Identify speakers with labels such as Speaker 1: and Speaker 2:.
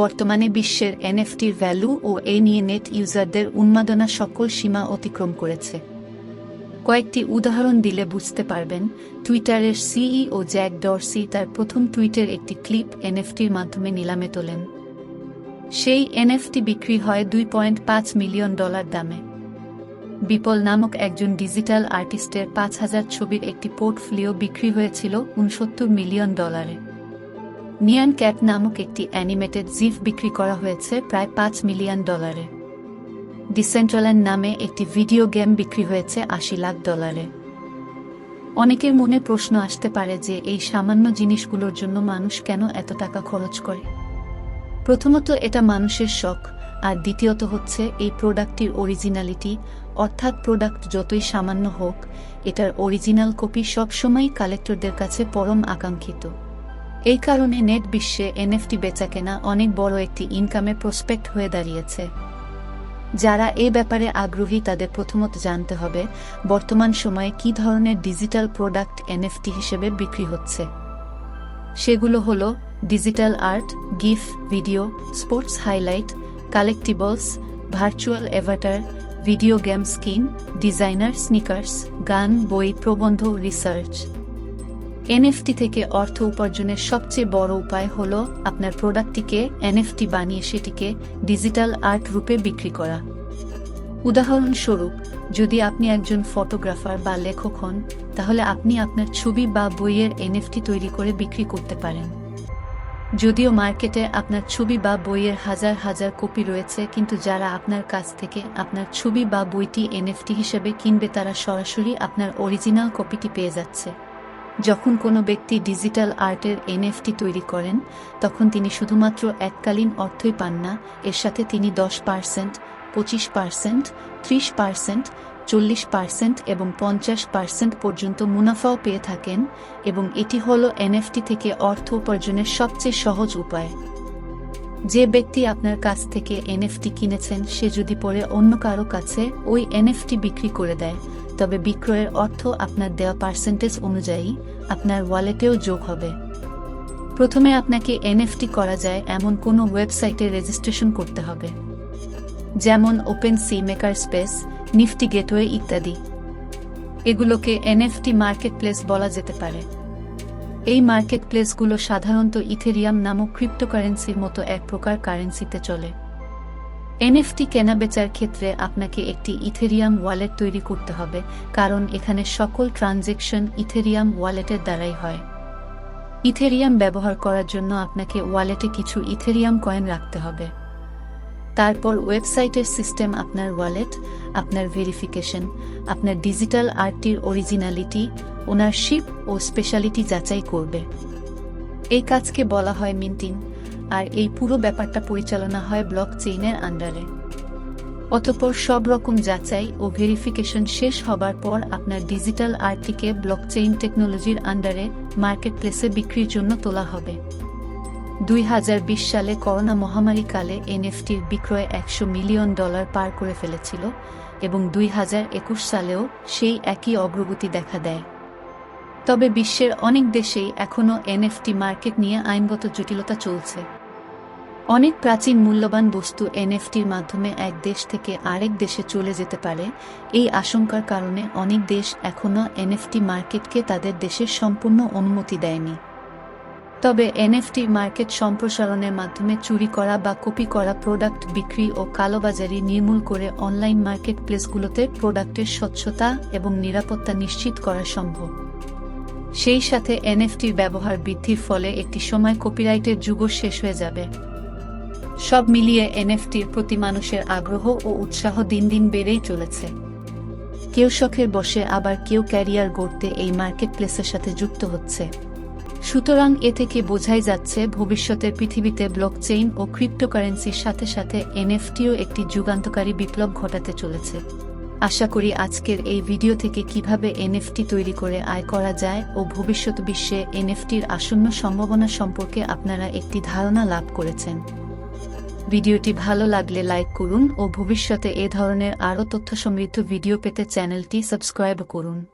Speaker 1: বর্তমানে বিশ্বের এনএফটির ভ্যালু ও এ নিয়ে নেট ইউজারদের উন্মাদনা সকল সীমা অতিক্রম করেছে। কয়েকটি উদাহরণ দিলে বুঝতে পারবেন। টুইটারের সিইও জ্যাক ডরসি তার প্রথম টুইটের একটি ক্লিপ এনএফটির মাধ্যমে নিলামে তোলেন। সেই এনএফটি বিক্রি হয় $2.5 মিলিয়ন দামে। বিপল নামক একজন ডিজিটাল আর্টিস্টের 5,000 ছবির একটি পোর্টফোলিও বিক্রি হয়েছিল $69 মিলিয়ন। নিয়ান ক্যাট নামক একটি অ্যানিমেটেড জিফ বিক্রি করা হয়েছে প্রায় $5 মিলিয়ন। ডিসেন্ট্রাল্যান্ড নামে একটি ভিডিও গেম বিক্রি হয়েছে $80 লাখ। অনেকের মনে প্রশ্ন আসতে পারে যে এই সামান্য জিনিসগুলোর জন্য মানুষ কেন এত টাকা খরচ করে। প্রথমত এটা মানুষের শখ, আর দ্বিতীয়ত হচ্ছে এই প্রোডাক্টটির অরিজিনালিটি, অর্থাৎ প্রোডাক্ট যতই সামান্য হোক এটার অরিজিনাল কপি সবসময়ই কালেক্টরদের কাছে পরম আকাঙ্ক্ষিত। এই কারণে নেট বিশ্বে এনএফটি বেচাকেনা অনেক বড় একটি ইনকামের প্রসপেক্ট হয়ে দাঁড়িয়েছে। যারা এ ব্যাপারে আগ্রহী তাদের প্রথমত জানতে হবে বর্তমান সময়ে কী ধরনের ডিজিটাল প্রোডাক্ট এনএফটি হিসেবে বিক্রি হচ্ছে। সেগুলো হলো digital art, GIF, video, sports highlight, collectibles, virtual avatar, video game skin, designer sneakers, গান, বই, প্রবন্ধ, রিসার্চ। এনএফটি থেকে অর্থ উপার্জনের সবচেয়ে বড় উপায় হল আপনার প্রোডাক্টটিকে এনএফটি বানিয়ে সেটিকে ডিজিটাল আর্ট রূপে বিক্রি করা। উদাহরণস্বরূপ, যদি আপনি একজন ফটোগ্রাফার বা লেখক হন, তাহলে আপনি আপনার ছবি বা বইয়ের এনএফটি তৈরি করে বিক্রি করতে পারেন। যদিও মার্কেটে আপনার ছবি বা বইয়ের হাজার হাজার কপি রয়েছে, কিন্তু যারা আপনার কাছ থেকে আপনার ছবি বা বইটি এনএফটি হিসেবে কিনবে তারা সরাসরি আপনার অরিজিনাল কপিটি পেয়ে যাচ্ছে। যখন কোনো ব্যক্তি ডিজিটাল আর্টের এনএফটি তৈরি করেন, তখন তিনি শুধুমাত্র এককালীন অর্থই পান না, এর সাথে তিনি 10%, 25%, 30%, 40% এবং 50% পর্যন্ত মুনাফাও পেয়ে থাকেন, এবং এটি হলো এনএফটি থেকে অর্থ উপার্জনের সবচেয়ে সহজ উপায়। যে ব্যক্তি আপনার কাছ থেকে এনএফটি কিনেছেন সে যদি পরে অন্য কারো কাছে ওই এনএফটি বিক্রি করে দেয়, তবে বিক্রয়ের অর্থ আপনার দেওয়া পার্সেন্টেজ অনুযায়ী আপনার ওয়ালেটেও যোগ হবে। প্রথমে আপনাকে এনএফটি করা যায় এমন কোনো ওয়েবসাইটে রেজিস্ট্রেশন করতে হবে, যেমন ওপেনসি, মেকারস্পেস, নিফটি গেটওয়ে ইত্যাদি। এগুলোকে এনএফটি মার্কেটপ্লেস বলা যেতে পারে। এই মার্কেটপ্লেসগুলো সাধারণত ইথেরিয়াম নামক ক্রিপ্টোকারেন্সির মতো এক প্রকার কারেন্সিতে চলে। এনএফটি কেনাবেচার ক্ষেত্রে আপনাকে একটি ইথেরিয়াম ওয়ালেট তৈরি করতে হবে, কারণ এখানে সকল ট্রানজ্যাকশন ইথেরিয়াম ওয়ালেটের দ্বারাই হয়। ইথেরিয়াম ব্যবহার করার জন্য আপনাকে ওয়ালেটে কিছু ইথেরিয়াম কয়েন রাখতে হবে। তারপর ওয়েবসাইটের সিস্টেম আপনার ওয়ালেট, আপনার ভেরিফিকেশন, আপনার ডিজিটাল আর্টটির অরিজিনালিটি, ওনারশিপ ও স্পেশালিটি যাচাই করবে। এই কাজকে বলা হয় মিন্টিং, আর এই পুরো ব্যাপারটা পরিচালনা হয় ব্লকচেইনের আন্ডারে। অতঃপর সব রকম যাচাই ও ভেরিফিকেশন শেষ হবার পর আপনার ডিজিটাল আর্টটিকে ব্লকচেইন টেকনোলজির আন্ডারে মার্কেটপ্লেসে বিক্রির জন্য তোলা হবে। 2020 সালে করোনা মহামারী কালে এনএফটির বিক্রয় $100 মিলিয়ন পার করে ফেলেছিল, এবং 2021 সালেও সেই একই অগ্রগতি দেখা দেয়। তবে বিশ্বের অনেক দেশেই এখনও এনএফটি মার্কেট নিয়ে আইনগত জটিলতা চলছে। অনেক প্রাচীন মূল্যবান বস্তু এনএফটির মাধ্যমে এক দেশ থেকে আরেক দেশে চলে যেতে পারে। এই আশঙ্কার কারণে অনেক দেশ এখনও এনএফটি মার্কেটকে তাদের দেশের সম্পূর্ণ অনুমতি দেয়নি। তবে এনএফটি মার্কেট সম্প্রসারণের মাধ্যমে চুরি করা বা কপি করা প্রোডাক্ট বিক্রি ও কালোবাজারি নির্মূল করে অনলাইন মার্কেট প্লেসগুলোতে প্রোডাক্টের স্বচ্ছতা এবং নিরাপত্তা নিশ্চিত করা সম্ভব। সেই সাথে এনএফটির ব্যবহার বৃদ্ধির ফলে একটি সময় কপিরাইটের যুগও শেষ হয়ে যাবে। সব মিলিয়ে এনএফটির প্রতি মানুষের আগ্রহ ও উৎসাহ দিন দিন বেড়েই চলেছে। কেউ শখের বসে, আবার কেউ ক্যারিয়ার গড়তে এই মার্কেটপ্লেসের সাথে যুক্ত হচ্ছে। সুতরাং এ থেকে বোঝাই যাচ্ছে ভবিষ্যতের পৃথিবীতে ব্লকচেইন ও ক্রিপ্টোকারেন্সির সাথে সাথে এনএফটিও একটি যুগান্তকারী বিপ্লব ঘটাতে চলেছে। আশা করি আজকের এই ভিডিও থেকে কিভাবে এনএফটি তৈরি করে আয় করা যায় ও ভবিষ্যৎ বিশ্বে এনএফটির আসন্ন সম্ভাবনা সম্পর্কে আপনারা একটি ধারণা লাভ করেছেন। ভিডিওটি ভালো লাগলে লাইক করুন ও ভবিষ্যতে এ ধরনের আরও তথ্য সমৃদ্ধ ভিডিও পেতে চ্যানেলটি সাবস্ক্রাইব করুন।